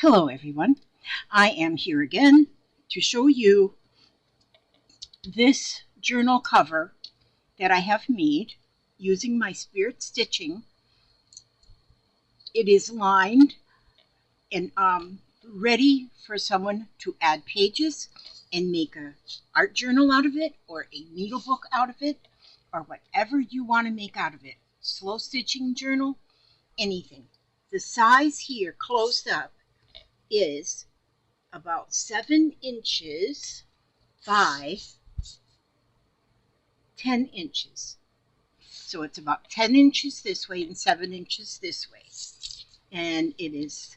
Hello everyone, I am here again to show you this journal cover that I have made using my spirit stitching. It is lined and ready for someone to add pages and make an art journal out of it or a needlebook out of it or whatever you want to make out of it. Slow stitching journal, anything. The size here closed up is about 7 inches by 10 inches. So it's about 10 inches this way and 7 inches this way. And it is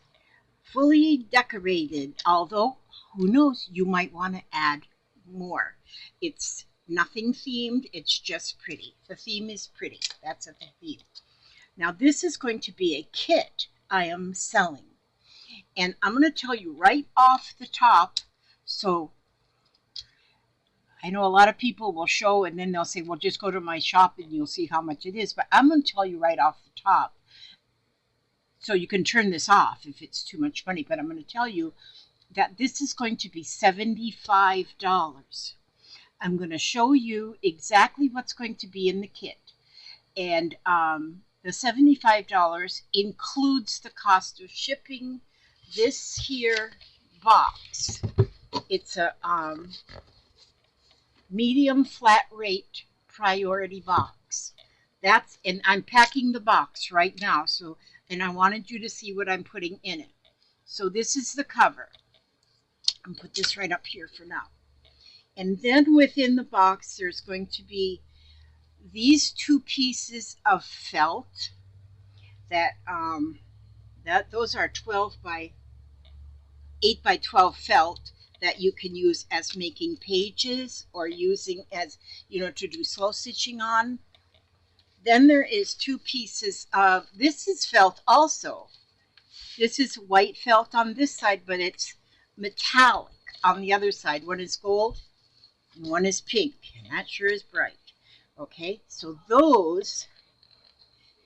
fully decorated, although who knows, you might want to add more. It's nothing themed, it's just pretty. The theme is pretty. That's a theme. Now this is going to be a kit I am selling. And I'm going to tell you right off the top, so I know a lot of people will show and then they'll say, well, just go to my shop and you'll see how much it is. But I'm going to tell you right off the top, so you can turn this off if it's too much money. But I'm going to tell you that this is going to be $75. I'm going to show you exactly what's going to be in the kit. And the $75 includes the cost of shipping this here box. It's a medium flat rate priority box. And I'm packing the box right now, and I wanted you to see what I'm putting in it. So this is the cover. I'll put this right up here for now. And then within the box there's going to be these 2 pieces of felt that those are 8 by 12 felt that you can use as making pages or using as, to do slow stitching on. Then there is 2 pieces of, this is felt also. This is white felt on this side, but it's metallic on the other side. One is gold and one is pink, and that sure is bright. Okay, so those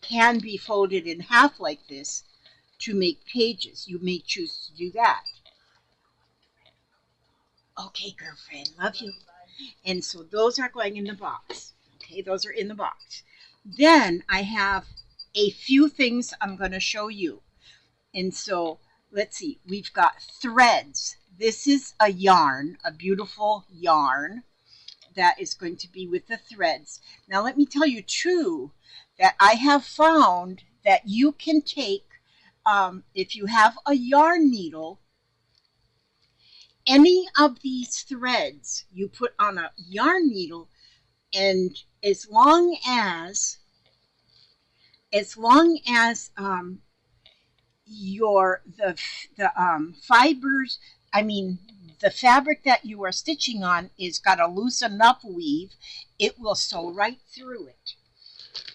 can be folded in half like this to make pages. You may choose to do that. Okay, girlfriend, love you. And so those are going in the box. Okay, those are in the box. Then I have a few things I'm going to show you. And so let's see, we've got threads. This is a yarn, a beautiful yarn that is going to be with the threads. Now let me tell you too that I have found that you can take, if you have a yarn needle, any of these threads you put on a yarn needle, and as long as fibers, the fabric that you are stitching on is got a loose enough weave, it will sew right through it.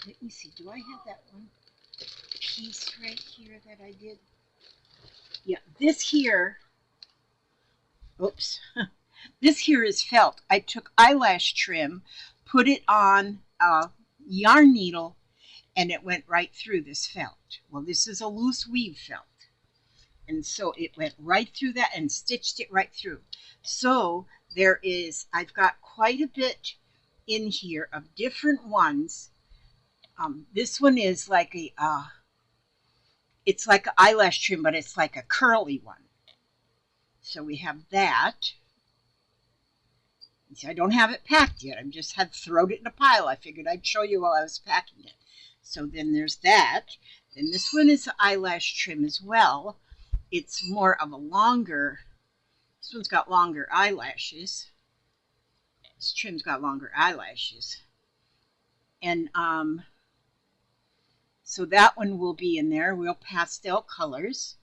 Let me see, do I have that one piece right here that I did? Yeah, this here, oops, this here is felt. I took eyelash trim, put it on a yarn needle, and it went right through this felt. Well, this is a loose weave felt. And so it went right through that and stitched it right through. So I've got quite a bit in here of different ones. This one is like it's like an eyelash trim, but it's like a curly one. So we have that. See, I don't have it packed yet. I just had thrown it in a pile. I figured I'd show you while I was packing it. So then there's that. Then this one is an eyelash trim as well. It's more of a longer, this one's got longer eyelashes. This trim's got longer eyelashes. And so that one will be in there, real pastel colors.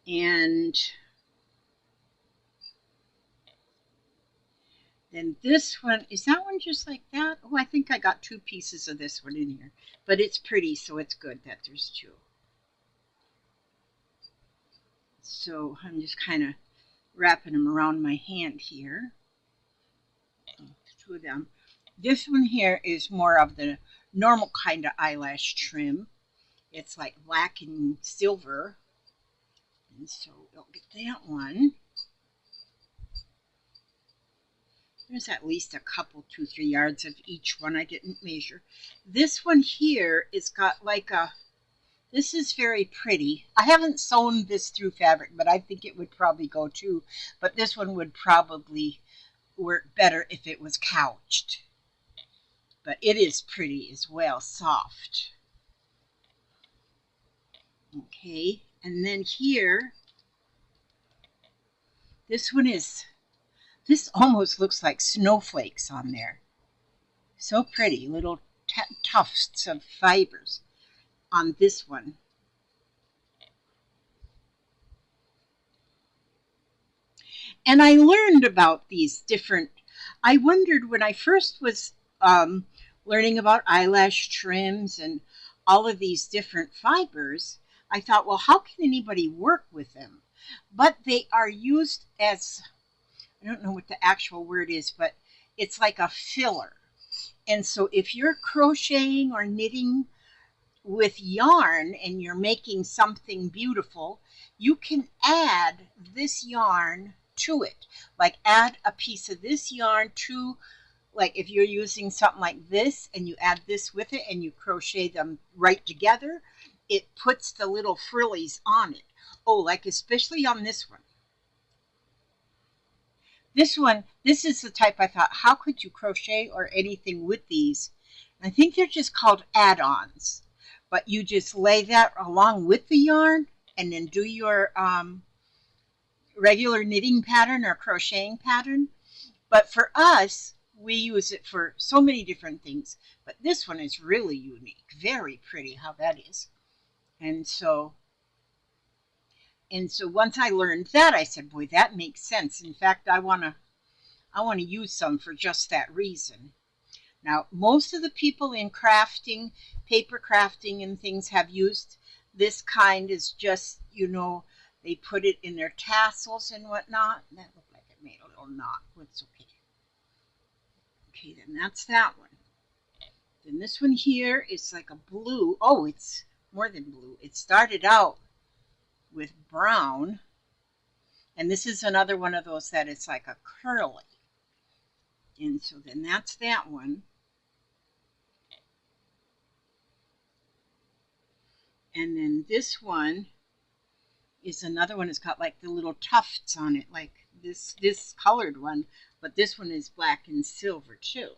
And then this one, is that one just like that? Oh, I think I got 2 pieces of this one in here. But it's pretty, so it's good that there's 2. So I'm just kind of wrapping them around my hand here. 2 of them. This one here is more of the normal kind of eyelash trim. It's like black and silver. And so you'll get that one. There's at least a couple, 2-3 yards of each one. I didn't measure. This one here is got like a, this is very pretty. I haven't sewn this through fabric, but I think it would probably go too. But this one would probably work better if it was couched. But it is pretty as well, soft. Okay, and then here, this one is, this almost looks like snowflakes on there. So pretty, little tufts of fibers on this one. And I learned about these different, I wondered when I first was learning about eyelash trims and all of these different fibers, I thought, well, how can anybody work with them? But they are used as, I don't know what the actual word is, but it's like a filler. And so if you're crocheting or knitting with yarn and you're making something beautiful, you can add this yarn to it. Like add a piece of this yarn to, like if you're using something like this and you add this with it and you crochet them right together, it puts the little frillies on it. Oh, like especially on this one. This one, this is the type I thought, how could you crochet or anything with these? I think they're just called add-ons. But you just lay that along with the yarn and then do your regular knitting pattern or crocheting pattern. But for us, we use it for so many different things. But this one is really unique. Very pretty how that is. And so once I learned that, I said, boy, that makes sense. In fact, I want to use some for just that reason. Now, most of the people in crafting, paper crafting and things have used this kind as just, you know, they put it in their tassels and whatnot. That looked like it made a little knot, but it's okay. Okay, then that's that one. Then this one here is like a blue. Oh, it's more than blue. It started out with brown. And this is another one of those that it's like a curly. And so then that's that one. And then this one is another one. It's got like the little tufts on it, like this colored one. But this one is black and silver too.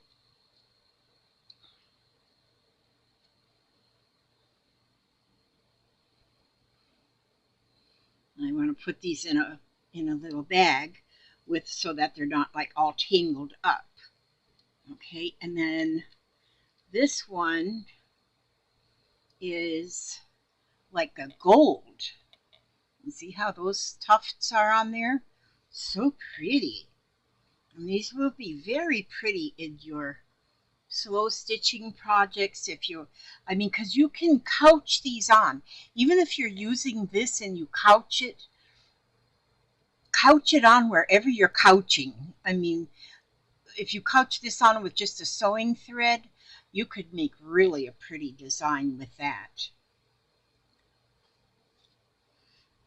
I want to put these in a little bag with so that they're not like all tangled up. Okay, and then this one is like a gold. You see how those tufts are on there? So pretty. And these will be very pretty in your slow stitching projects if you, I mean, because you can couch these on. Even if you're using this and you couch it on wherever you're couching. I mean, if you couch this on with just a sewing thread, you could make really a pretty design with that.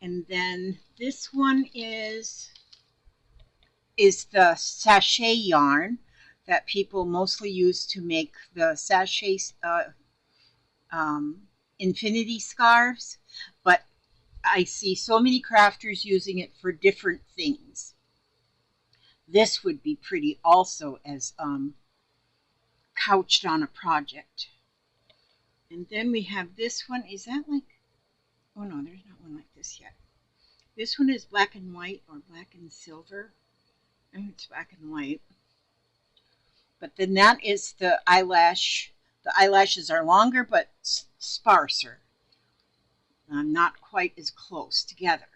And then this one is the sachet yarn that people mostly use to make the sachet infinity scarves. But I see so many crafters using it for different things. This would be pretty also as couched on a project. And then we have this one. Is that like, oh no, there's not one like this yet. This one is black and white or black and silver. I think it's black and white. But then that is the eyelash. The eyelashes are longer but sparser. Not quite as close together.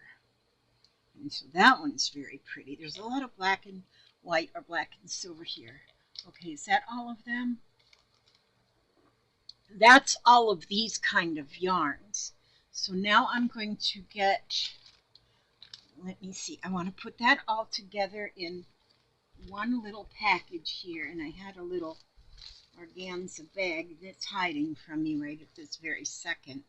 And so that one's very pretty. There's a lot of black and white or black and silver here. Okay, is that all of them? That's all of these kind of yarns. So now I'm going to get, let me see, I want to put that all together in one little package here. And I had a little organza bag that's hiding from me right at this very second.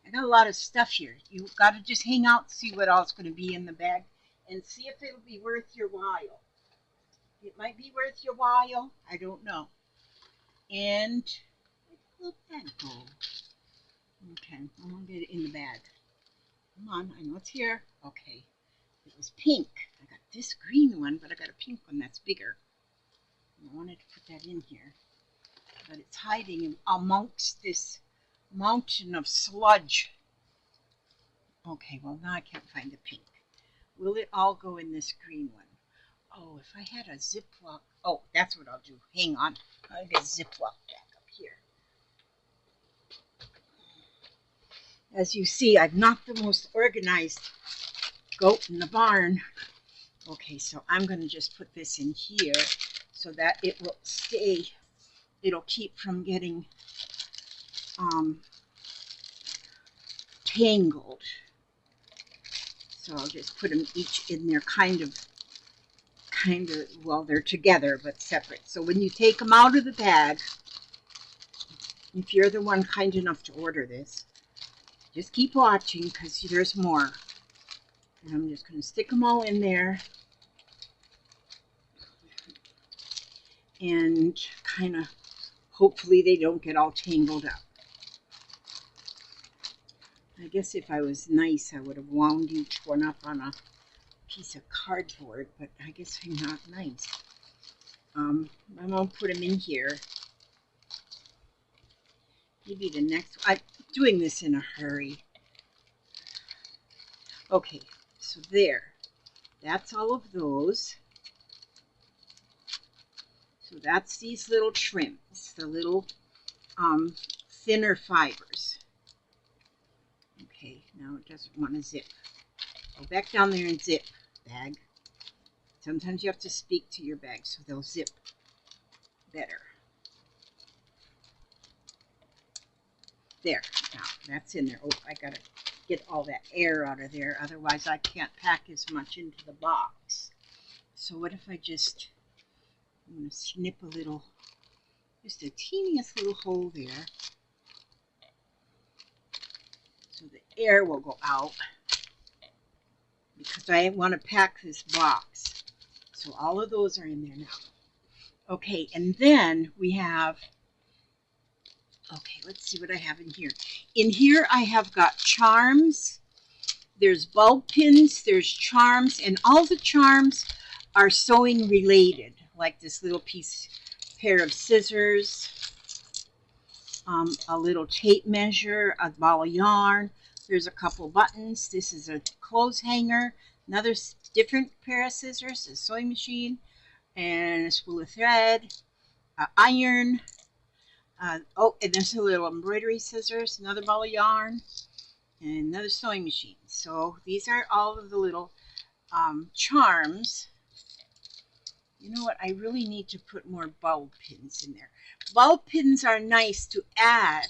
I got a lot of stuff here. You got to just hang out, see what else is going to be in the bag, and see if it'll be worth your while. It might be worth your while. I don't know. And where did the bag go? Okay, I'm going to get it in the bag. Come on, I know it's here. Okay, it was pink. I got this green one, but I got a pink one that's bigger. I wanted to put that in here, but it's hiding amongst this mountain of sludge. Okay, well now I can't find the pink. Will it all go in this green one? Oh, if I had a Ziploc. Oh, that's what I'll do. Hang on. I'll get a Ziploc back up here. As you see, I'm not the most organized goat in the barn. Okay, so I'm going to just put this in here so that it will stay. It'll keep from getting tangled. So I'll just put them each in there kind of, well, they're together but separate. So when you take them out of the bag, if you're the one kind enough to order this, just keep watching because there's more. And I'm just going to stick them all in there and kind of, hopefully they don't get all tangled up. I guess if I was nice, I would have wound each one up on a piece of cardboard, but I guess I'm not nice. I'm going to put them in here. Maybe the next one. I'm doing this in a hurry. Okay, so there. That's all of those. So that's these little trims, the little thinner fibers. Okay, now it doesn't want to zip. Go back down there and zip, bag. Sometimes you have to speak to your bag so they'll zip better. There, now that's in there. Oh, I gotta get all that air out of there, otherwise I can't pack as much into the box. So what if I just, I'm gonna snip a little, just the teeniest little hole there, so the air will go out, because I want to pack this box. So all of those are in there now. Okay, and then we have, okay, let's see what I have in here. In here I have got charms, there's bulb pins, there's charms, and all the charms are sewing related, like this little pair of scissors, a little tape measure, a ball of yarn, there's a couple buttons, this is a clothes hanger, another different pair of scissors, a sewing machine, and a spool of thread, an iron, oh, and there's a little embroidery scissors, another ball of yarn, and another sewing machine. So these are all of the little charms. You know what? I really need to put more bulb pins in there. Bulb pins are nice to add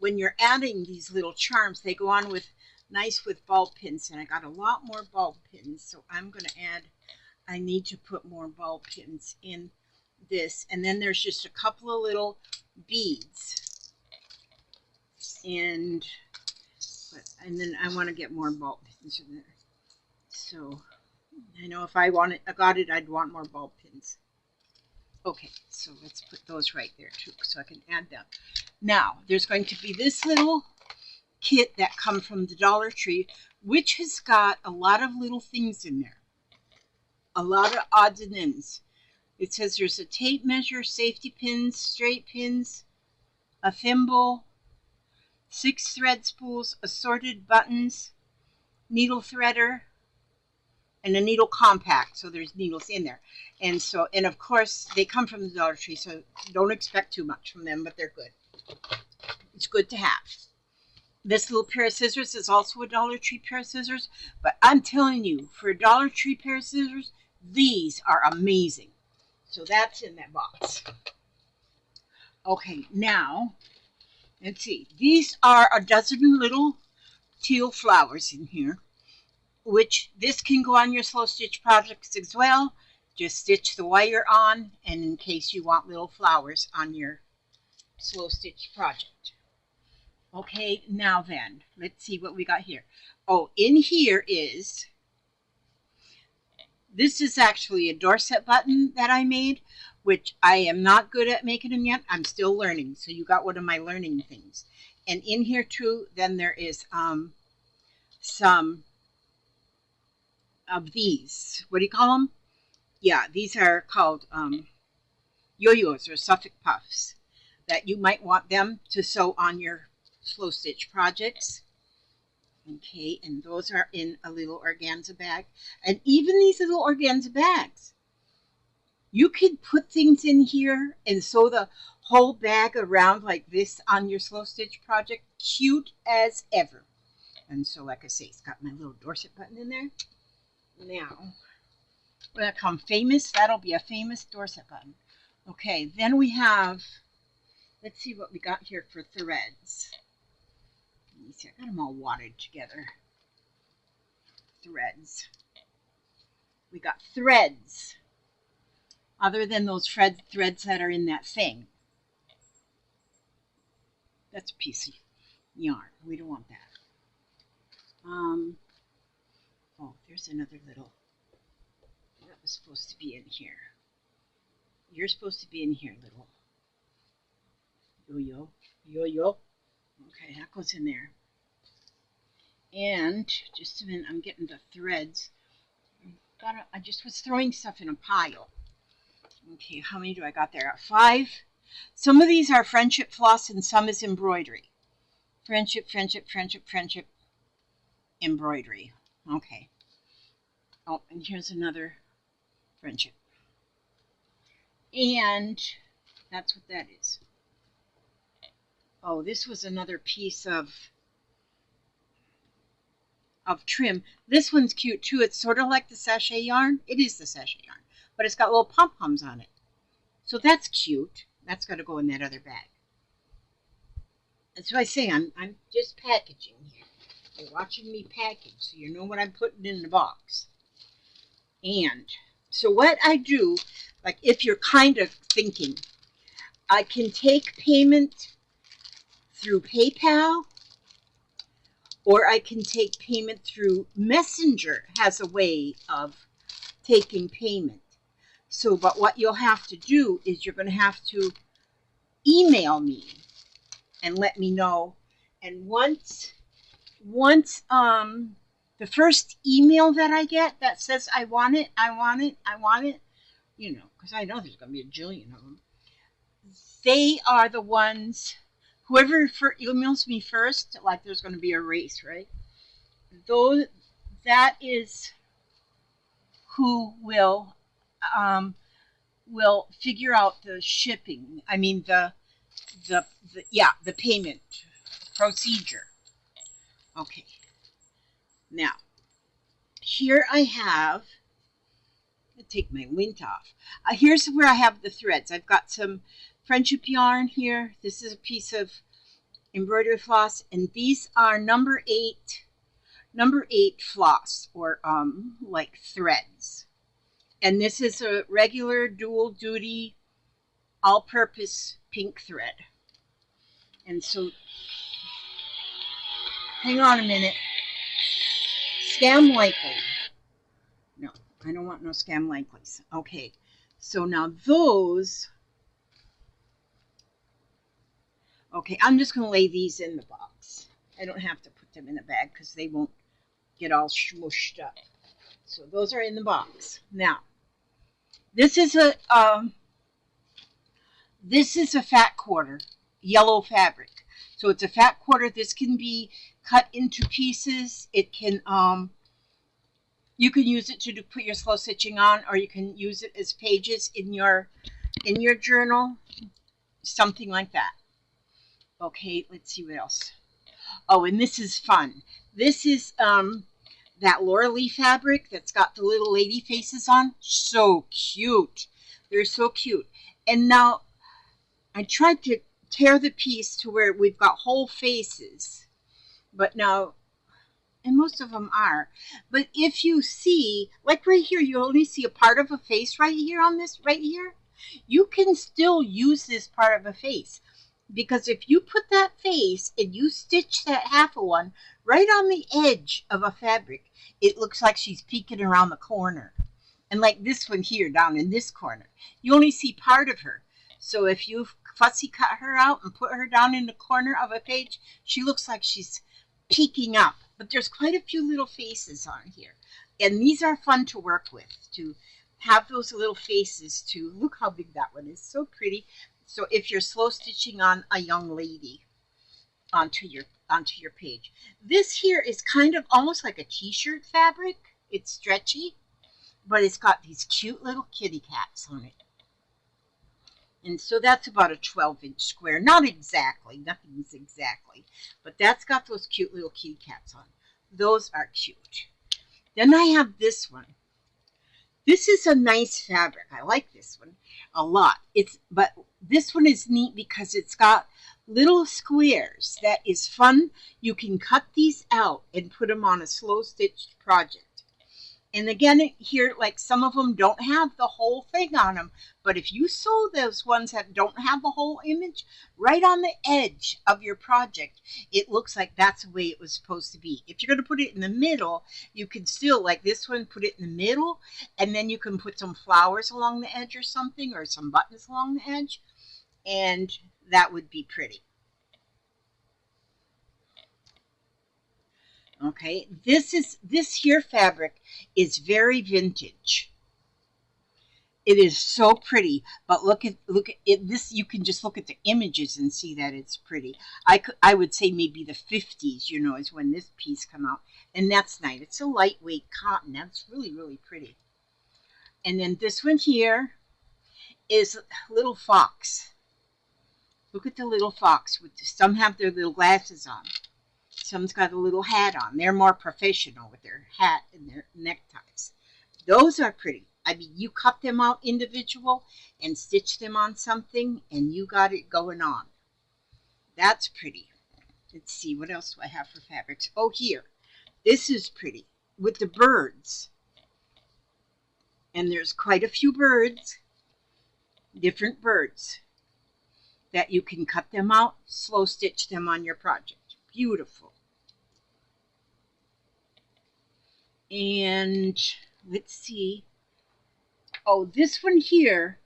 when you're adding these little charms. They go on with nice with bulb pins, and I got a lot more bulb pins, so I'm going to add, I need to put more bulb pins in this. And then there's just a couple of little beads, and then I want to get more bulb pins in there. So I know if I got it, I'd want more bulb pins. Okay, so let's put those right there too, so I can add them. Now there's going to be this little kit that comes from the Dollar Tree, which has got a lot of little things in there, a lot of odds and ends. It says there's a tape measure, safety pins, straight pins, a thimble, 6 thread spools, assorted buttons, needle threader, and a needle compact. So there's needles in there. And so, and of course, they come from the Dollar Tree, so don't expect too much from them, but they're good. It's good to have. This little pair of scissors is also a Dollar Tree pair of scissors, but I'm telling you, for a Dollar Tree pair of scissors, these are amazing. So that's in that box. Okay, now, let's see. These are a dozen little teal flowers in here, which this can go on your slow stitch projects as well. Just stitch the wire on, and in case you want little flowers on your slow stitch project. Okay, now then, let's see what we got here. Oh, in here is, this is actually a Dorset button that I made, which I am not good at making them yet. I'm still learning. So you got one of my learning things. And in here too, then there is some of these. What do you call them? Yeah, these are called yo-yos or Suffolk Puffs, that you might want them to sew on your slow stitch projects. Okay, and those are in a little organza bag. And even these little organza bags, you could put things in here and sew the whole bag around like this on your slow stitch project. Cute as ever. And so, like I say, it's got my little Dorset button in there. Now, when I come famous, that'll be a famous Dorset button. Okay, then we have, let's see what we got here for threads. Let me see, I got them all wadded together. Threads. We got threads. Other than those threads that are in that thing. That's a piece of yarn. We don't want that. Oh, there's another little. That was supposed to be in here. You're supposed to be in here, little yo-yo. Yo-yo. Okay, that goes in there. And just a minute, I'm getting the threads. I just was throwing stuff in a pile. Okay, how many do I got there? 5. Some of these are friendship floss and some is embroidery. Friendship, friendship, friendship, friendship, embroidery. Okay. Oh, and here's another friendship. And that's what that is. Oh, this was another piece of trim. This one's cute too. It's sort of like the sachet yarn. It is the sachet yarn, but it's got little pom-poms on it. So that's cute. That's got to go in that other bag. That's why I say I'm just packaging here. You're watching me package, so you know what I'm putting in the box. And so what I do, like if you're kind of thinking, I can take payment through PayPal, or I can take payment through Messenger. Has a way of taking payment. So, but what you'll have to do is you're going to have to email me and let me know. And once the first email that I get that says I want it, you know, because I know there's going to be a jillion of them. They are the ones, whoever emails me first, like there's going to be a race, right? That is who will figure out the shipping. I mean the payment procedure. Okay. Now, here I have, I'll take my lint off. Here's where I have the threads. I've got some friendship yarn here. This is a piece of embroidery floss, and these are number 8 floss, or like threads. And this is a regular dual duty all-purpose pink thread. And so, hang on a minute. Scam likely. No, I don't want no scam likelies. Okay, so now those. Okay, I'm just going to lay these in the box. I don't have to put them in a bag because they won't get all smooshed up. So those are in the box. Now, this is a fat quarter, yellow fabric. So it's a fat quarter. This can be cut into pieces. It can you can use it to put your slow stitching on, or you can use it as pages in your journal, something like that. Okay, let's see what else. Oh, and this is fun. This is that Laura Lee fabric that's got the little lady faces on. So cute. They're so cute. And now I tried to tear the piece to where we've got whole faces. But now, and most of them are. But if you see, like right here, you only see a part of a face right here on this, right here. You can still use this part of a face. because if you put that face and you stitch that half of one right on the edge of a fabric, it looks like she's peeking around the corner. And like this one here down in this corner, you only see part of her. So if you fussy cut her out and put her down in the corner of a page, she looks like she's peeking up. But there's quite a few little faces on here. And these are fun to work with, to have those little faces to look how big that one is. So pretty. So if you're slow stitching on a young lady onto your page. This here is kind of almost like a t-shirt fabric. It's stretchy, but it's got these cute little kitty cats on it. And so that's about a 12-inch square. Not exactly, nothing's exactly, but that's got those cute little kitty cats on. Those are cute. Then I have this one. This is a nice fabric. I like this one a lot. But this one is neat because it's got little squares. That is fun. You can cut these out and put them on a slow stitched project. And again, here, like some of them don't have the whole thing on them. But if you sew those ones that don't have the whole image, right on the edge of your project, it looks like that's the way it was supposed to be. If you're going to put it in the middle, you can still, like this one, put it in the middle. And then you can put some flowers along the edge or something, or some buttons along the edge. And that would be pretty. Okay, this here fabric is very vintage. It is so pretty, but look at it. This, you can just look at the images and see that it's pretty. I would say maybe the 50s, you know, is when this piece come out, and that's nice. It's a lightweight cotton. That's really, really pretty. And then this one here is little fox. Look at the little fox. Some have their little glasses on. Some's got a little hat on. They're more professional with their hat and their neckties. Those are pretty. I mean, you cut them out individual and stitch them on something, and you got it going on. That's pretty. Let's see, what else do I have for fabrics? Oh, here. This is pretty with the birds. And there's quite a few birds, different birds, that you can cut them out, slow stitch them on your project. Beautiful. And let's see. Oh, this one here,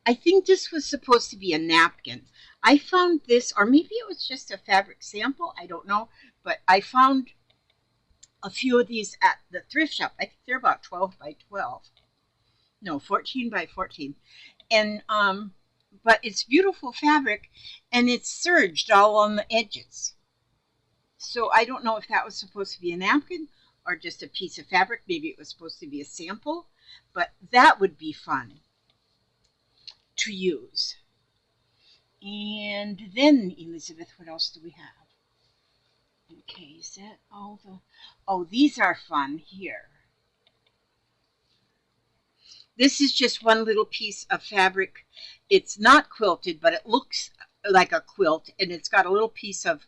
I think this was supposed to be a napkin. I found this, or maybe it was just a fabric sample, I don't know, but I found a few of these at the thrift shop. I think they're about 12 by 12. No, 14 by 14. And but it's beautiful fabric, and it's serged all on the edges. So I don't know if that was supposed to be a napkin or just a piece of fabric. Maybe it was supposed to be a sample, but that would be fun to use. And then, Elizabeth, what else do we have? Okay, is that all the... Oh, these are fun here. This is just one little piece of fabric. It's not quilted, but it looks like a quilt, and it's got a little piece of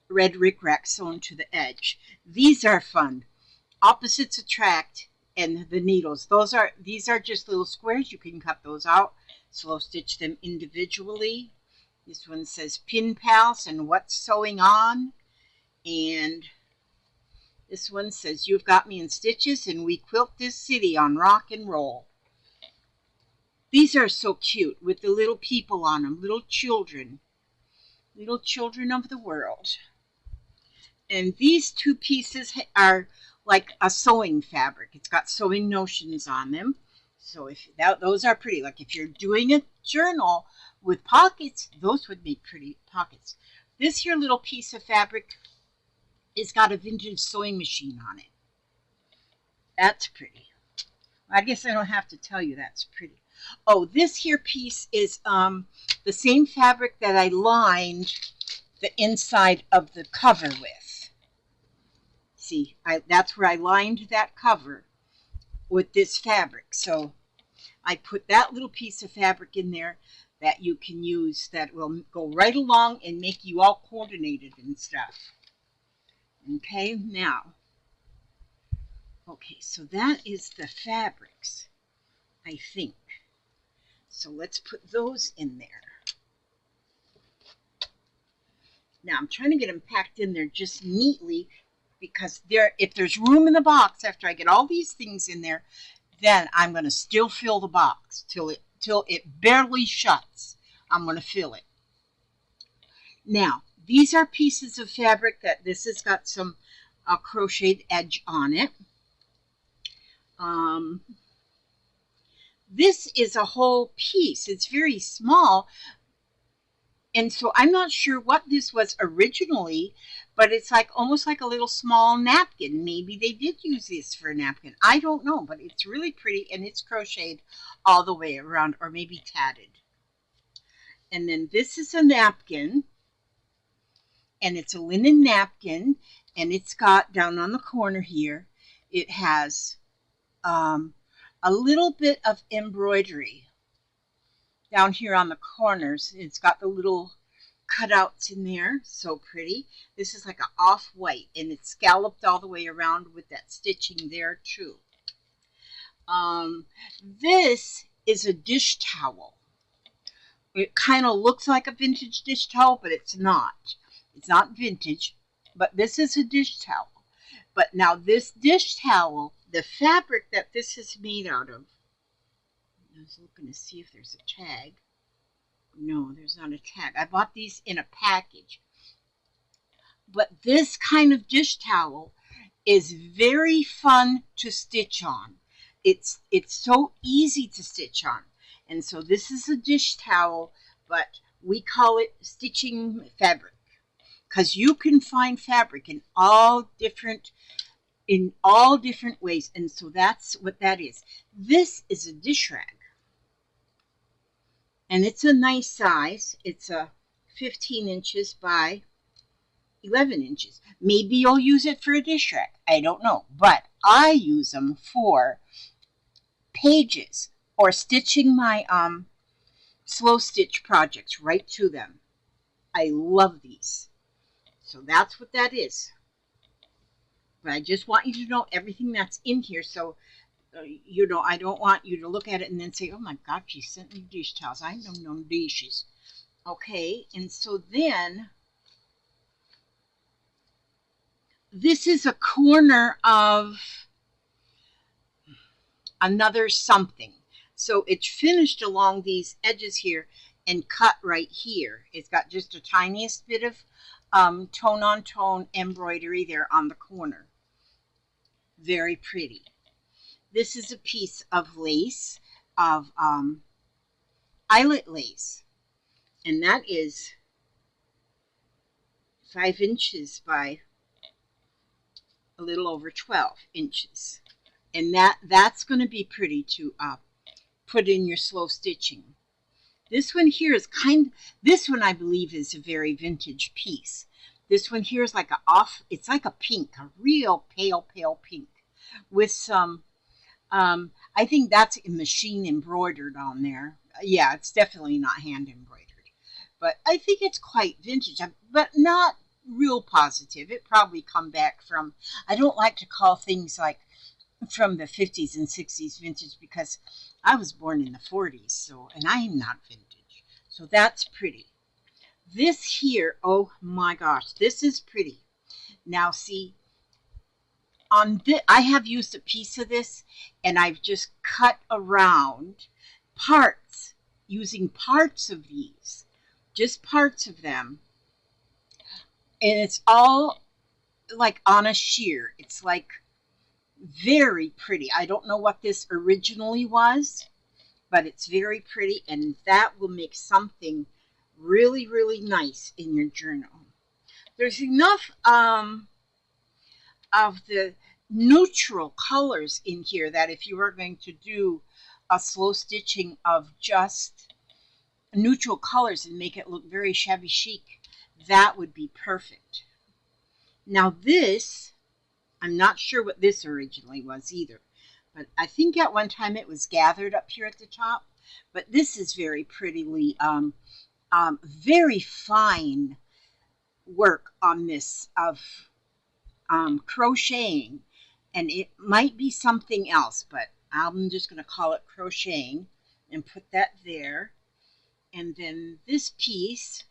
red rickrack sewn to the edge. These are fun. Opposites attract, and the needles. These are just little squares. You can cut those out, slow stitch them individually. This one says Pin Pals and What's Sewing On. And this one says You've Got Me in Stitches and We Quilt This City on Rock and Roll. These are so cute with the little people on them, little children of the world. And these two pieces are like a sewing fabric. It's got sewing notions on them. So if those are pretty. Like if you're doing a journal with pockets, those would make pretty pockets. This here little piece of fabric has got a vintage sewing machine on it. That's pretty. I guess I don't have to tell you that's pretty. Oh, this here piece is the same fabric that I lined the inside of the cover with. See, that's where I lined that cover with this fabric. So I put that little piece of fabric in there that you can use that will go right along and make you all coordinated and stuff. Okay, now. Okay, so that is the fabrics, I think. So let's put those in there. Now I'm trying to get them packed in there just neatly, because if there's room in the box after I get all these things in there, then I'm going to still fill the box till it barely shuts. I'm going to fill it. Now, these are pieces of fabric that this has got some crocheted edge on it. This is a whole piece. It's very small, and so I'm not sure what this was originally, but it's like almost like a little small napkin. Maybe they did use this for a napkin. I don't know, but it's really pretty, and it's crocheted all the way around, or maybe tatted. And then this is a napkin, and it's a linen napkin, and it's got down on the corner here, it has a little bit of embroidery down here on the corners. It's got the little cutouts in there, so pretty. This is like an off-white, and it's scalloped all the way around with that stitching there too. This is a dish towel. It kind of looks like a vintage dish towel, but it's not. It's not vintage, but this is a dish towel. But now this dish towel, the fabric that this is made out of, I was looking to see if there's a tag. No, there's not a tag. I bought these in a package. But this kind of dish towel is very fun to stitch on. It's so easy to stitch on. And so this is a dish towel, but we call it stitching fabric, because you can find fabric in all different ways. And so that's what that is. This is a dish rag, and it's a nice size. It's a 15 inches by 11 inches. Maybe you'll use it for a dish rag. I don't know, but I use them for pages or stitching my slow stitch projects right to them. I love these. So that's what that is. But I just want you to know everything that's in here, so you know, I don't want you to look at it and then say, oh my God, she sent me dish towels. I don't know dishes. Okay, and so then this is a corner of another something. So it's finished along these edges here and cut right here. It's got just a tiniest bit of tone on tone embroidery there on the corner. Very pretty. This is a piece of lace, of eyelet lace, and that is 5 inches by a little over 12 inches. And that's going to be pretty to put in your slow stitching. This one here is this one I believe is a very vintage piece. This one here is like it's like a pink, a real pale, pale pink with some, I think that's machine embroidered on there. Yeah, it's definitely not hand embroidered. But I think it's quite vintage, but not real positive. It probably come back from, I don't like to call things like from the 50s and 60s vintage, because I was born in the 40s, so, and I am not vintage. So that's pretty. This here, oh my gosh, this is pretty. Now see, on this, I have used a piece of this, and I've just cut around parts, using parts of these, just parts of them, and it's all like on a sheer. It's like very pretty. I don't know what this originally was, but it's very pretty, and that will make something really, really nice in your journal. There's enough of the neutral colors in here that if you are going to do a slow stitching of just neutral colors and make it look very shabby chic, that would be perfect. Now this, I'm not sure what this originally was either, but I think at one time it was gathered up here at the top. But this is very prettily, very fine work on this of crocheting, and it might be something else, but I'm just going to call it crocheting and put that there. And then this piece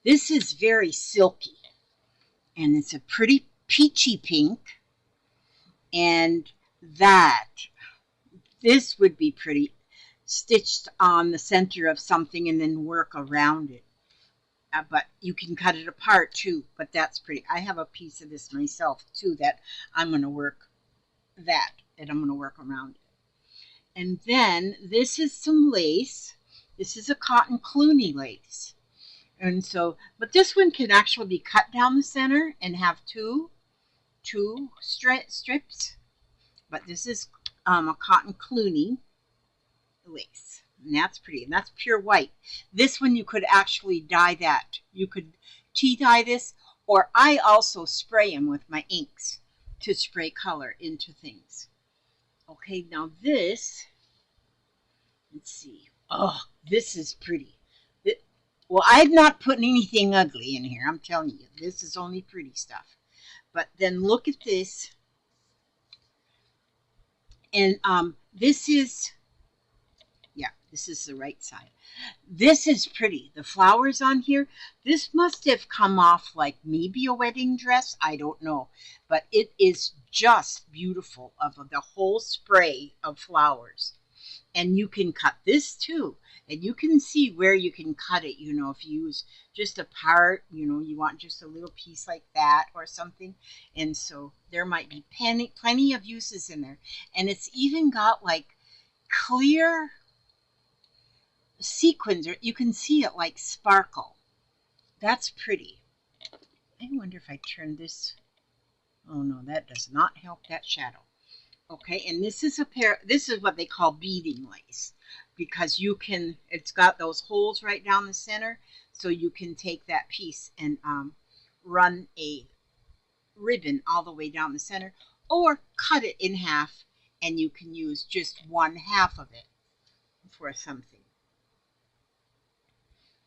This is very silky, and it's a pretty peachy pink, and this would be pretty stitched on the center of something and then work around it. But you can cut it apart too, but that's pretty. I have a piece of this myself too that I'm going to work and I'm going to work around it. And then this is some lace. This is a cotton Clooney lace. And so, but this one can actually be cut down the center and have two strips. But this is a cotton Clooney lace. And that's pretty. And that's pure white. This one you could actually dye that. You could tea dye this, or I also spray them with my inks to spray color into things. Okay, now this, let's see. Oh, this is pretty. Well, I'm not putting anything ugly in here. I'm telling you, this is only pretty stuff. But then look at this. And this is, yeah, this is the right side. This is pretty. The flowers on here, this must have come off like maybe a wedding dress. I don't know. But it is just beautiful of the whole spray of flowers. And you can cut this too. And you can see where you can cut it, you know, if you use just a part, you know, you want just a little piece like that or something. And so there might be plenty of uses in there. And it's even got like clear sequins, or you can see it like sparkle. That's pretty. I wonder if I turn this. Oh no, that does not help that shadow. Okay, and this is this is what they call beading lace, because you can, it's got those holes right down the center, so you can take that piece and run a ribbon all the way down the center, or cut it in half, and you can use just 1/2 of it for something.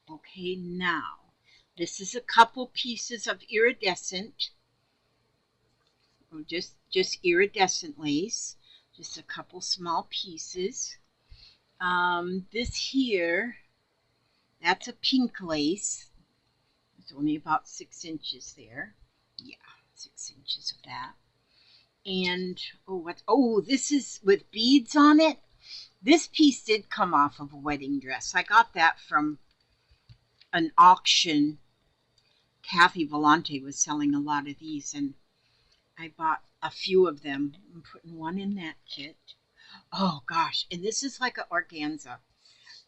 Okay, now, this is a couple pieces of iridescent, or just iridescent lace, just a couple small pieces. This here, that's a pink lace. It's only about 6 inches there. Yeah, 6 inches of that. And this is with beads on it. This piece did come off of a wedding dress. I got that from an auction. Kathy Volante was selling a lot of these, and I bought a few of them. I'm putting one in that kit. Oh gosh, and this is like an organza,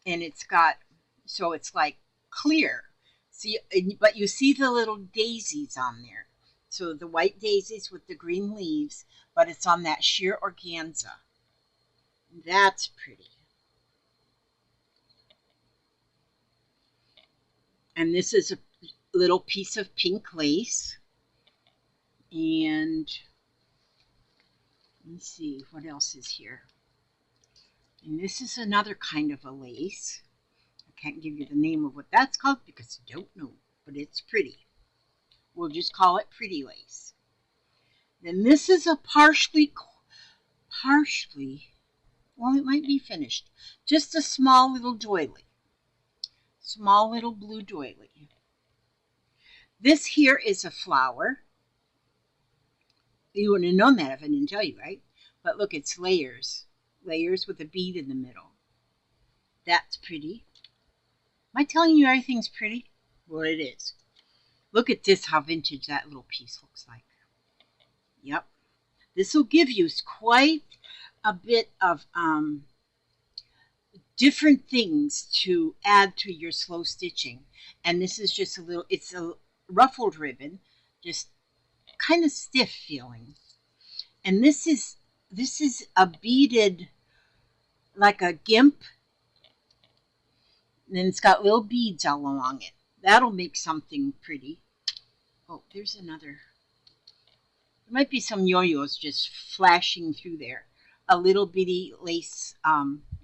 and it's got, so it's like clear. See, but you see the little daisies on there. So the white daisies with the green leaves, but it's on that sheer organza. That's pretty. And this is a little piece of pink lace. And let's see, what else is here? And this is another kind of a lace. I can't give you the name of what that's called because I don't know, but it's pretty. We'll just call it pretty lace. Then this is a partially, well, it might be finished. Just a small little doily. Small little blue doily. This here is a flower. You wouldn't have known that if I didn't tell you, right? But look, it's layers. Layers with a bead in the middle. That's pretty. Am I telling you everything's pretty? Well, it is. Look at this, how vintage that little piece looks like. Yep. This will give you quite a bit of different things to add to your slow stitching. And this is just a little, it's a ruffled ribbon, just kind of stiff feeling. And this is a beaded, like a gimp. And then it's got little beads all along it. That'll make something pretty. Oh, there's another. There might be some yo-yos just flashing through there. A little bitty lace,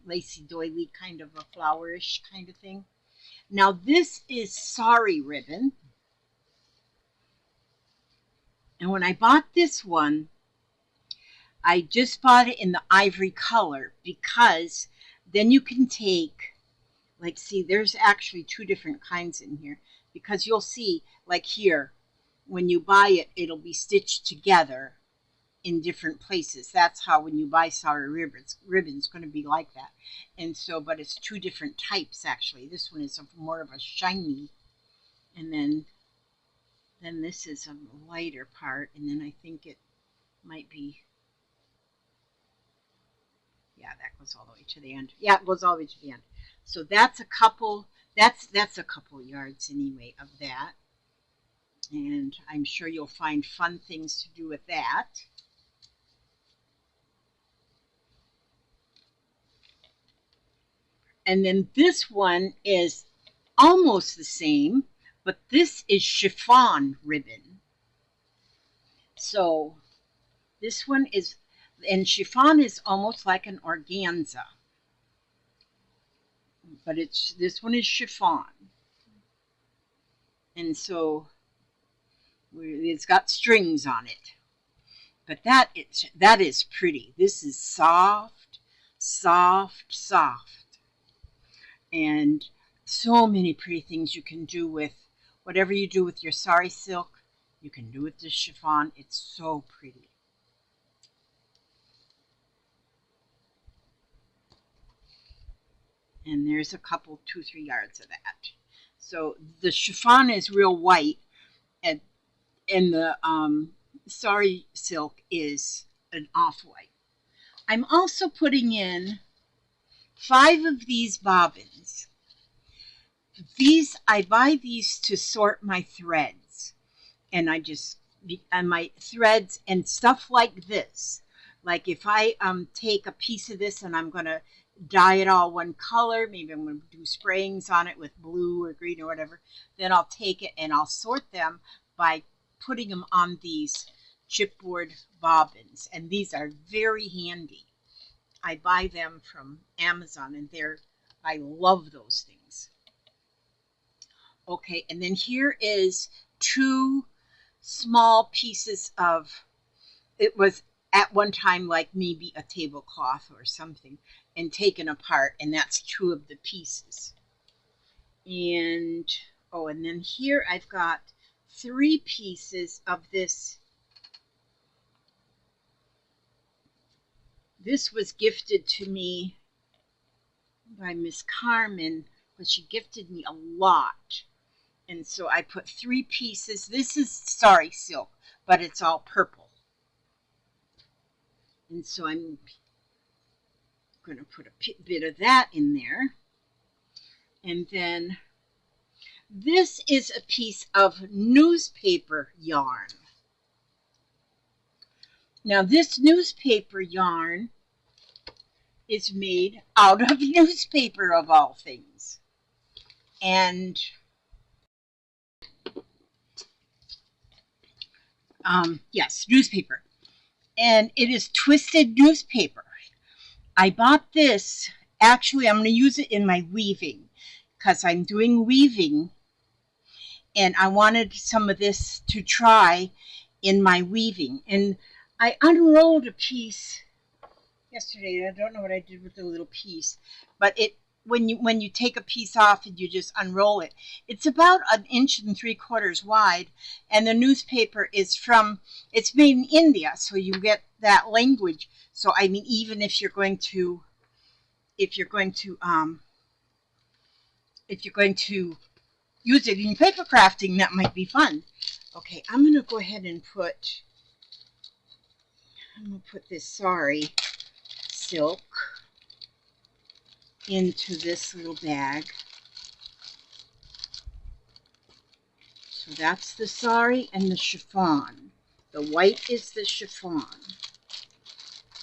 lacy doily kind of a flowerish kind of thing. Now this is sari ribbon. And when I bought this one, I just bought it in the ivory color because then you can take Like, see, there's actually two different kinds in here, because you'll see, like here, when you buy it, it'll be stitched together in different places. That's how when you buy Sari ribbon's going to be like that. And so, but it's two different types actually. This one is more of a shiny, and then this is a lighter part, and then I think it might be, yeah, that goes all the way to the end. Yeah, it goes all the way to the end. So that's a couple, that's a couple yards anyway of that. And I'm sure you'll find fun things to do with that. And then this one is almost the same, but this is chiffon ribbon. So this one is, and chiffon is almost like an organza, but this one is chiffon. And so it's got strings on it. But that is pretty. This is soft, soft, soft. And so many pretty things you can do with whatever you do with your sari silk. You can do with this chiffon. It's so pretty. And there's a couple, 2-3 yards of that. So the chiffon is real white, and the sari silk is an off-white. I'm also putting in 5 of these bobbins. I buy these to sort my threads, and my threads and stuff like this. Like if I take a piece of this and I'm going to dye it all one color, maybe I'm going to do sprayings on it with blue or green or whatever, then I'll take it and I'll sort them by putting them on these chipboard bobbins, and these are very handy. I buy them from Amazon, and I love those things. Okay, and then here is 2 small pieces of, it was at one time like maybe a tablecloth or something, and taken apart, and that's 2 of the pieces. And and then here I've got 3 pieces of this. This was gifted to me by Miss Carmen, but she gifted me a lot. And so I put 3 pieces. This is sari silk, but it's all purple. And so I'm going to put a bit of that in there. And then this is a piece of newspaper yarn. Now this newspaper yarn is made out of newspaper, of all things. And yes, newspaper. And it is twisted newspaper. I bought this, actually I'm going to use it in my weaving, because I'm doing weaving, and I wanted some of this to try in my weaving. And I unrolled a piece yesterday. I don't know what I did with the little piece, but when you take a piece off and you just unroll it, it's about 1 3/4 inches wide, and the newspaper is it's made in India, so you get that language. So I mean, even if you're going to use it in paper crafting, that might be fun. Okay, I'm gonna go ahead and put this sari silk into this little bag. So that's the sari and the chiffon. The white is the chiffon.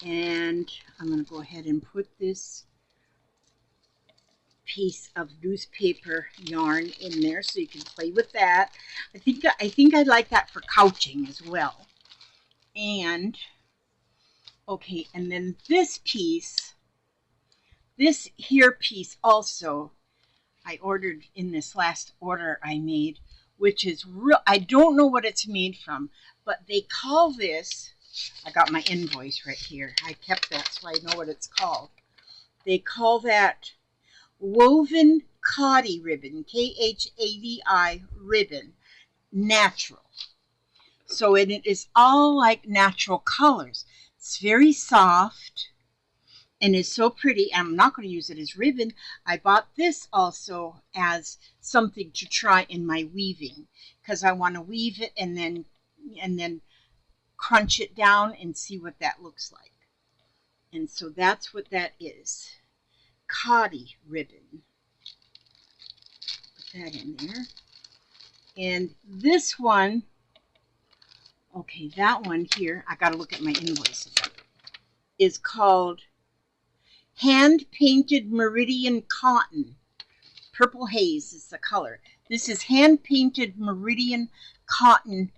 And I'm going to go ahead and put this piece of newspaper yarn in there so you can play with that. I think I like that for couching as well. And okay, and then this piece, this here piece also, I ordered in this last order I made, which is real. I don't know what it's made from, but they call this, I got my invoice right here. I kept that so I know what it's called. They call that woven Khadi ribbon, Khadi ribbon, natural. So it is all like natural colors. It's very soft and it's so pretty. I'm not going to use it as ribbon. I bought this also as something to try in my weaving because I want to weave it and then crunch it down and see what that looks like. And so that's what that is. Khadi ribbon. Put that in there. And this one, okay, that one here, I got to look at my invoice again, is called Hand Painted Meridian Cotton. Purple Haze is the color. This is hand painted Meridian cotton,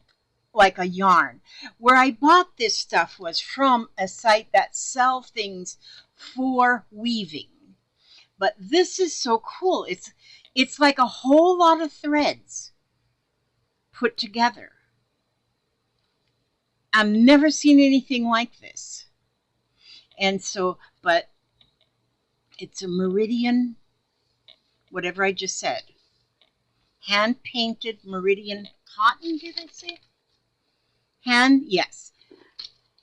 like a yarn. Where I bought this stuff was from a site that sells things for weaving. But this is so cool. It's like a whole lot of threads put together. I've never seen anything like this. And so, but it's a Meridian, whatever I just said. Hand painted Meridian cotton, did I say? Yes.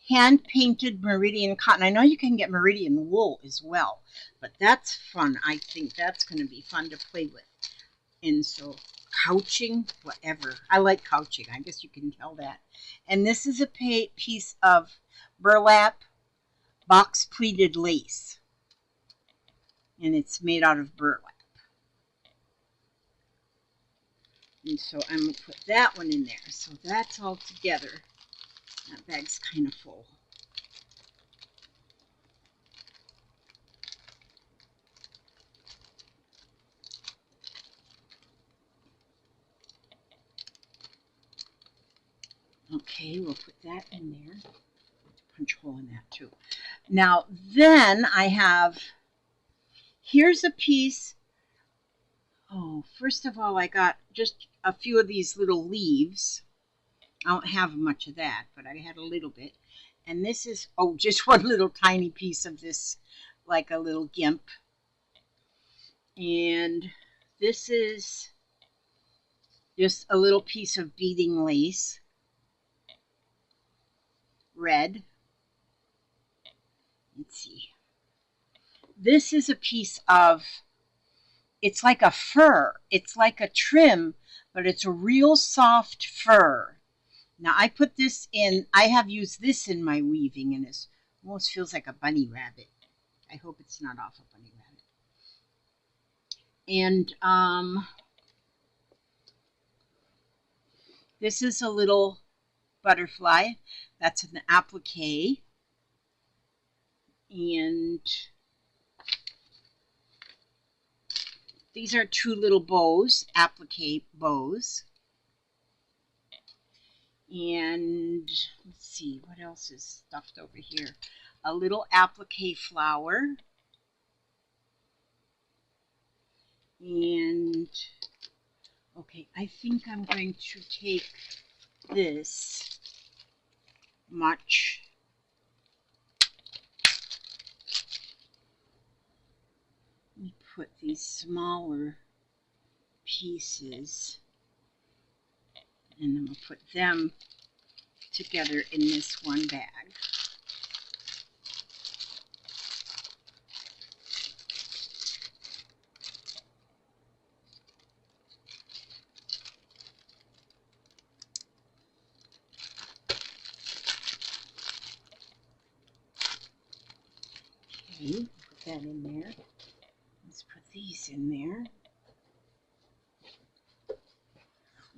Hand painted Meridian cotton. I know you can get Meridian wool as well, but that's fun. I think that's going to be fun to play with. And so couching, whatever. I like couching. I guess you can tell that. And this is a piece of burlap box pleated lace. And it's made out of burlap. And so I'm going to put that one in there. So that's all together. That bag's kind of full. Okay, we'll put that in there. Punch a hole in that too. Now, then I have, here's a piece. Oh, first of all, I got just a few of these little leaves. I don't have much of that, but I had a little bit. And this is, oh, just one little tiny piece of this, like a little gimp. And this is just a little piece of beading lace. Red. Let's see. This is a piece of, it's like a fur. It's like a trim, but it's a real soft fur. Now I put this in, I have used this in my weaving, and it almost feels like a bunny rabbit. I hope it's not off a bunny rabbit. And this is a little butterfly. That's an applique. And these are two little bows, applique bows. And let's see, what else is stuffed over here? A little applique flower. And, okay, I think I'm going to take this much. Put these smaller pieces, and I'm going to put them together in this one bag. Okay, put that in there. Let's put these in there.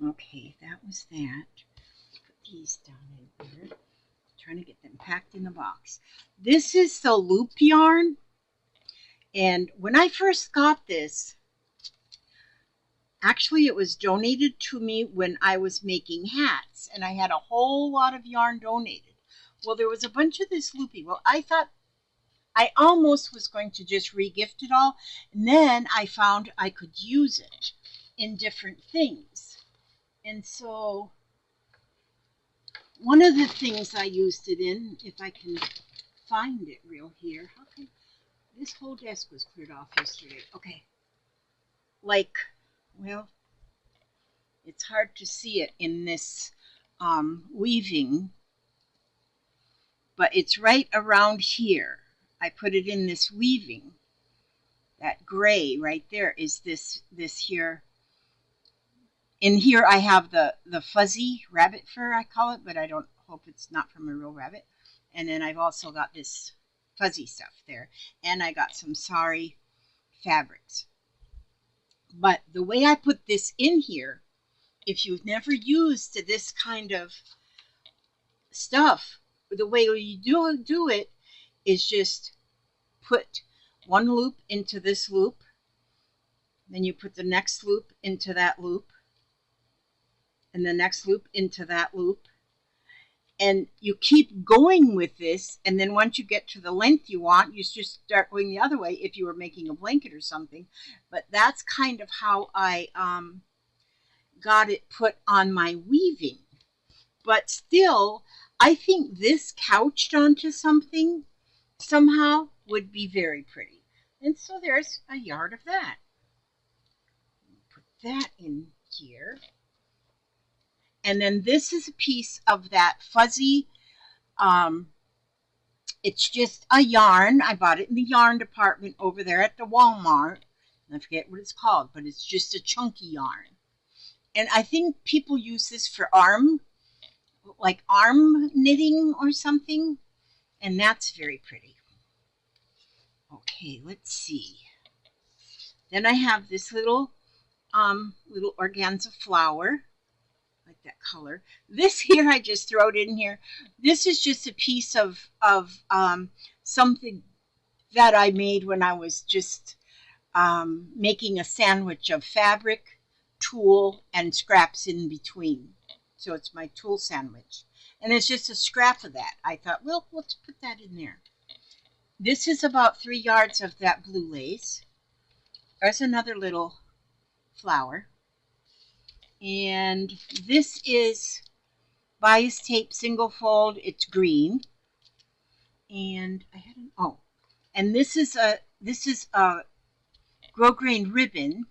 Okay, that was that. Let's put these down in here. Trying to get them packed in the box. This is the loop yarn. And when I first got this, actually it was donated to me when I was making hats. And I had a whole lot of yarn donated. Well, there was a bunch of this loopy. Well, I thought I almost was going to just re-gift it all. And then I found I could use it in different things. And so one of the things I used it in, if I can find it real here. How can, this whole desk was cleared off yesterday. Okay. like, well, it's hard to see it in this weaving, but it's right around here. I put it in this weaving. That gray right there is this here. In here I have the fuzzy rabbit fur, I call it, but I don't hope it's not from a real rabbit. And then I've also got this fuzzy stuff there. And I got some sari fabrics. But the way I put this in here, if you've never used this kind of stuff, the way you do it is just put one loop into this loop, then you put the next loop into that loop, and the next loop into that loop, and you keep going with this, and then once you get to the length you want, you just start going the other way if you were making a blanket or something. But that's kind of how I got it put on my weaving. But still, I think this couched onto something somehow would be very pretty. And so there's a yard of that. Put that in here. And then this is a piece of that fuzzy, it's just a yarn. I bought it in the yarn department over there at the Walmart. I forget what it's called, but it's just a chunky yarn. And I think people use this for arm knitting or something. And that's very pretty. Okay, let's see. Then I have this little organza flower. Like that color. This here, I just throw it in here. This is just a piece of something that I made when I was just making a sandwich of fabric, tulle, and scraps in between. So it's my tulle sandwich. And it's just a scrap of that. I thought, well, let's put that in there. This is about 3 yards of that blue lace. There's another little flower. And this is bias tape single fold. It's green. And I had and this is a grosgrain ribbon.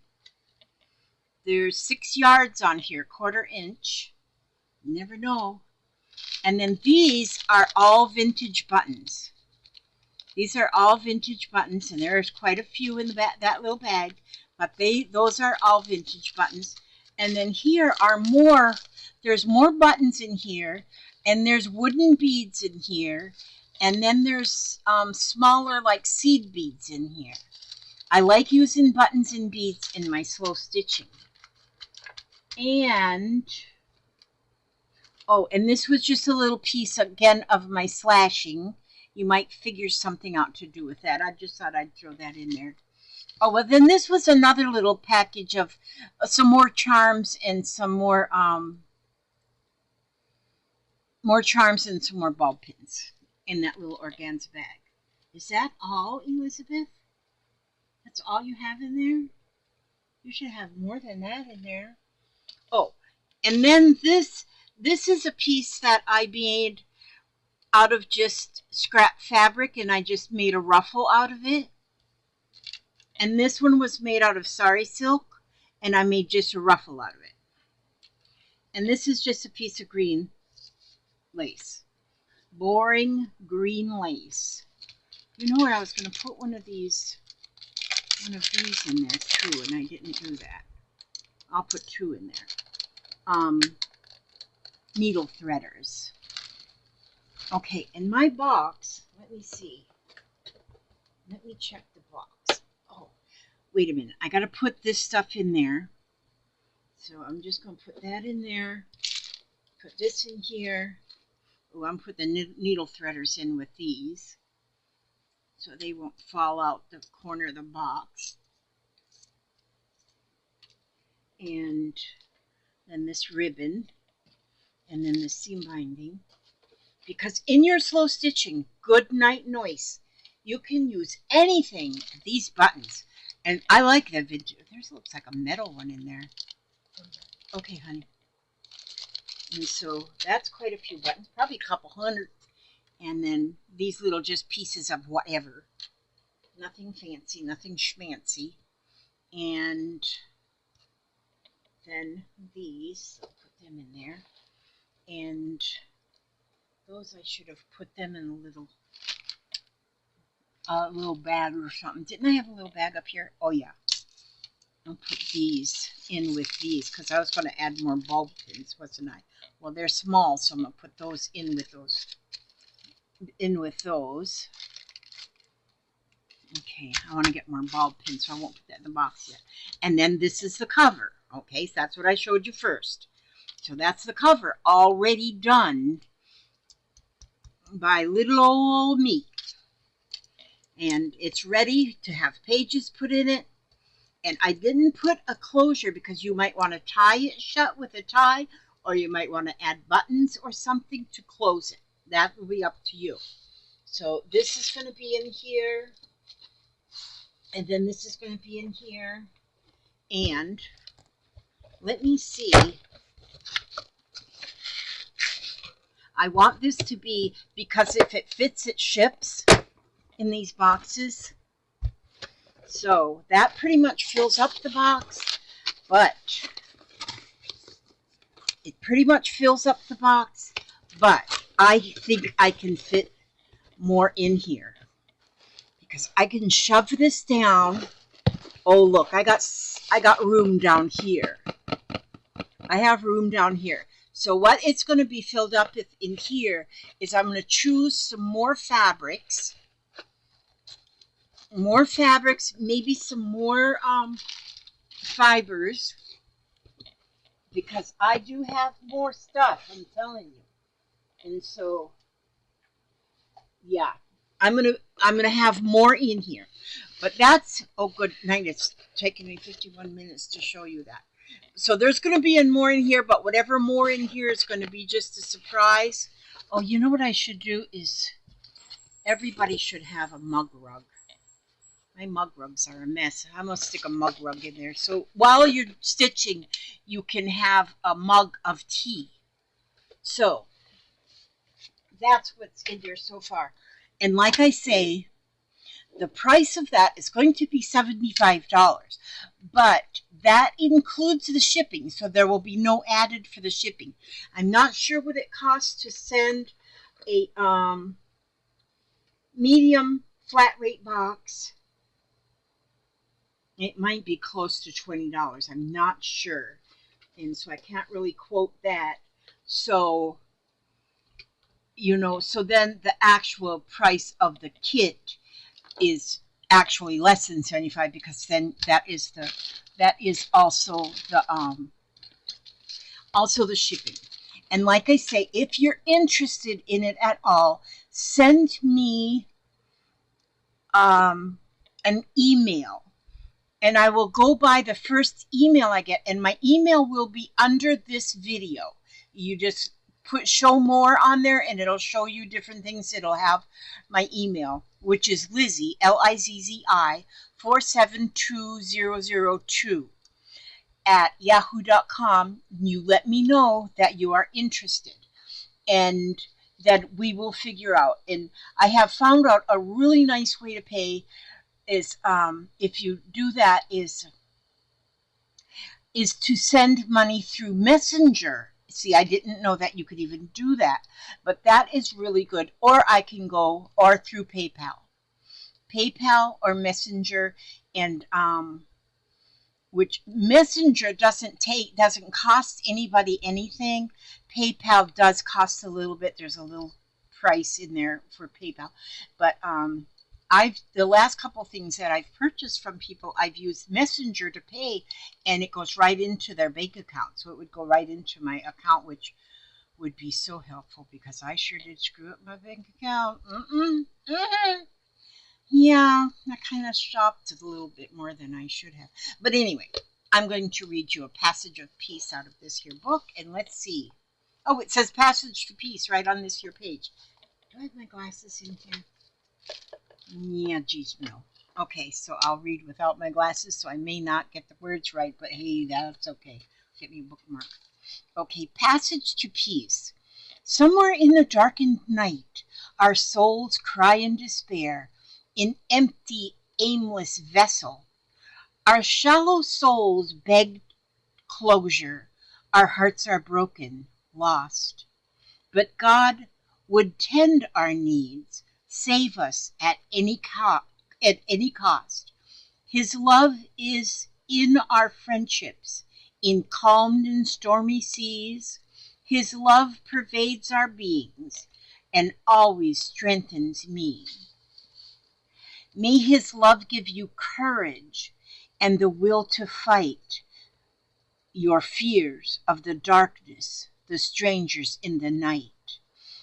There's 6 yards on here, 1/4 inch. You never know. And then these are all vintage buttons. These are all vintage buttons, and there's quite a few in that little bag, but those are all vintage buttons. And then here are more, there's more buttons in here, and there's wooden beads in here, and then there's smaller like seed beads in here. I like using buttons and beads in my slow stitching. And, and this was just a little piece again of my slashing. You might figure something out to do with that. I just thought I'd throw that in there. Oh, well, then this was another little package of some more charms and some more charms and some more ball pins in that little organza bag. Is that all, Elizabeth? That's all you have in there? You should have more than that in there. Oh, and then this is a piece that I made out of just scrap fabric, and I just made a ruffle out of it. And this one was made out of sari silk, and I made just a ruffle out of it. And this is just a piece of green lace. Boring green lace. You know what? I was going to put one of these in there too, and I didn't do that. I'll put 2 in there. Needle threaders. Okay, in my box, let me see. Let me check the box. Oh, wait a minute. I got to put this stuff in there. So I'm just going to put that in there. Put this in here. Oh, I'm putting the needle threaders in with these, so they won't fall out the corner of the box. And then this ribbon, and then the seam binding. Because in your slow stitching, good night noise, you can use anything, these buttons. And I like the vintage. There's looks like a metal one in there. Okay, honey. And so that's quite a few buttons, probably a couple hundred. And then these little just pieces of whatever. Nothing fancy, nothing schmancy. And then these, I'll put them in there. And those I should have put them in a little bag or something. Didn't I have a little bag up here? Oh yeah. I'll put these in with these because I was going to add more bulb pins, wasn't I? Well, they're small, so I'm going to put those in with those. Okay, I want to get more bulb pins, so I won't put that in the box yet. And then this is the cover. Okay, so that's what I showed you first. So that's the cover already done by little old me. And it's ready to have pages put in it. And I didn't put a closure because you might want to tie it shut with a tie, or you might want to add buttons or something to close it. That will be up to you. So this is going to be in here. And then this is going to be in here. And let me see. I want this to be, because if it fits, it ships in these boxes. So that pretty much fills up the box, but it pretty much fills up the box, but I think I can fit more in here because I can shove this down. Oh, look, I got room down here. I have room down here. So what it's going to be filled up with in here is I'm going to choose some more fabrics. Maybe some more fibers, because I do have more stuff, I'm telling you. And so, yeah, I'm gonna have more in here. But that's, oh good night, it's taking me 51 minutes to show you that. So there's going to be more in here, but whatever more in here is going to be just a surprise. Oh, you know what I should do is, everybody should have a mug rug. My mug rugs are a mess. I'm going to stick a mug rug in there. So while you're stitching, you can have a mug of tea. So that's what's in there so far. And like I say, the price of that is going to be $75. But that includes the shipping. So there will be no added for the shipping. I'm not sure what it costs to send a medium flat rate box. It might be close to $20. I'm not sure. And so I can't really quote that. So, you know, so then the actual price of the kit is actually less than $75, because then that is also the shipping. And like I say, if you're interested in it at all, send me an email. And I will go by the first email I get, and my email will be under this video. You just put show more on there, and it'll show you different things. It'll have my email, which is Lizzie, Lizzi, 472002 at yahoo.com. You let me know that you are interested, and that we will figure out. And I have found out a really nice way to pay is, if you do that, is to send money through Messenger. See, I didn't know that you could even do that, but that is really good. Or I can go, or through PayPal or Messenger, and which Messenger doesn't cost anybody anything. PayPal does cost a little bit. There's a little price in there for PayPal, but the last couple things that I've purchased from people, I've used Messenger to pay, and it goes right into their bank account. So it would go right into my account, which would be so helpful, because I sure did screw up my bank account. Yeah, I kind of shopped a little bit more than I should have. But anyway, I'm going to read you a passage of peace out of this here book, and let's see. Oh, it says passage to peace right on this here page. Do I have my glasses in here? Yeah, geez, no. Okay, so I'll read without my glasses, so I may not get the words right, but hey, that's okay. Get me a bookmark. Okay, passage to peace. Somewhere in the darkened night, our souls cry in despair, in empty, aimless vessel. Our shallow souls beg closure. Our hearts are broken, lost. But God would tend our needs, save us at any cost. His love is in our friendships, in calm and stormy seas. His love pervades our beings and always strengthens me. May His love give you courage and the will to fight your fears of the darkness, the strangers in the night.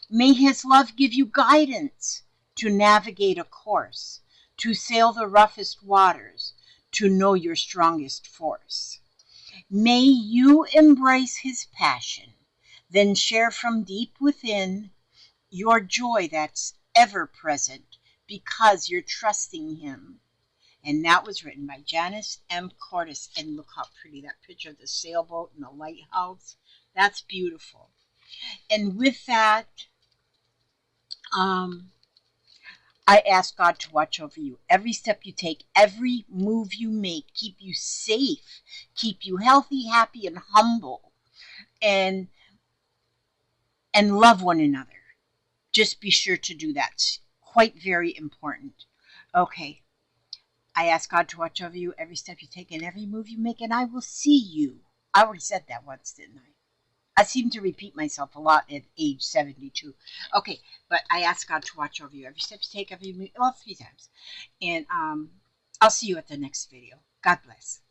May His love give you guidance to navigate a course, to sail the roughest waters, to know your strongest force. May you embrace His passion, then share from deep within your joy that's ever present because you're trusting Him. And that was written by Janice M. Cordes. And look how pretty that picture of the sailboat and the lighthouse. That's beautiful. And with that, I ask God to watch over you. Every step you take, every move you make, keep you safe, keep you healthy, happy, and humble, and love one another. Just be sure to do that. It's quite very important. Okay. I ask God to watch over you every step you take and every move you make, and I will see you. I already said that once, didn't I? I seem to repeat myself a lot at age 72. Okay, but I ask God to watch over you every step you take, every move, well, 3 times. And I'll see you at the next video. God bless.